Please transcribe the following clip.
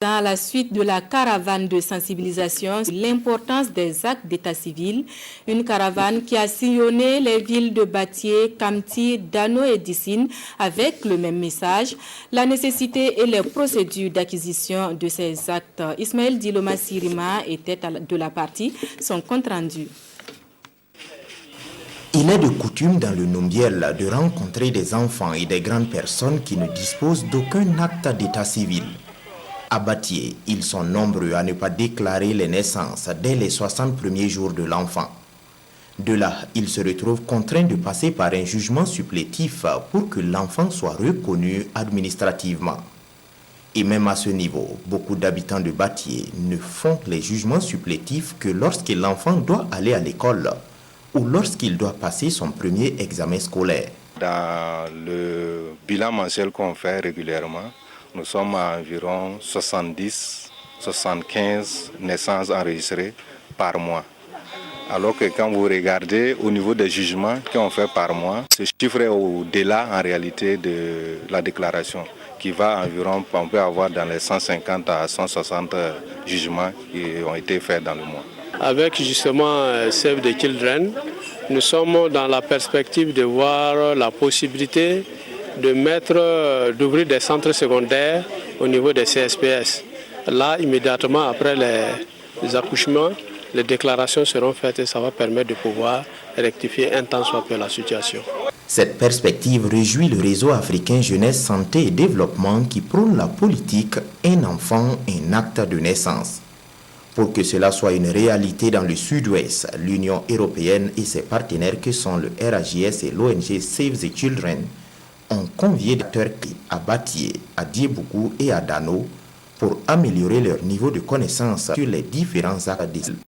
Dans la suite de la caravane de sensibilisation sur l'importance des actes d'état civil, une caravane qui a sillonné les villes de Batié, Kamti, Dano et Dissine avec le même message, la nécessité et les procédures d'acquisition de ces actes. Ismaël Diloma Sirima et tête de la partie sont compte rendus. Il est de coutume dans le Numbiel de rencontrer des enfants et des grandes personnes qui ne disposent d'aucun acte d'état civil. À Batié, ils sont nombreux à ne pas déclarer les naissances dès les 60 premiers jours de l'enfant. De là, ils se retrouvent contraints de passer par un jugement supplétif pour que l'enfant soit reconnu administrativement. Et même à ce niveau, beaucoup d'habitants de Batié ne font les jugements supplétifs que lorsque l'enfant doit aller à l'école ou lorsqu'il doit passer son premier examen scolaire. Dans le bilan mensuel qu'on fait régulièrement, nous sommes à environ 70-75 naissances enregistrées par mois. Alors que quand vous regardez au niveau des jugements qu'on fait par mois, ce chiffre est au-delà en réalité de la déclaration, qui va environ, on peut avoir dans les 150 à 160 jugements qui ont été faits dans le mois. Avec justement Save the Children, nous sommes dans la perspective de voir la possibilité d'ouvrir des centres secondaires au niveau des CSPS. Là, immédiatement après les accouchements, les déclarations seront faites et ça va permettre de pouvoir rectifier un tant soit peu la situation. Cette perspective réjouit le réseau africain Jeunesse, Santé et Développement qui prône la politique « Un enfant, un acte de naissance ». Pour que cela soit une réalité dans le sud-ouest, l'Union européenne et ses partenaires que sont le RAJS et l'ONG Save the Children ont convié des acteurs à Batié, à Diebougou et à Dano pour améliorer leur niveau de connaissance sur les différents actes.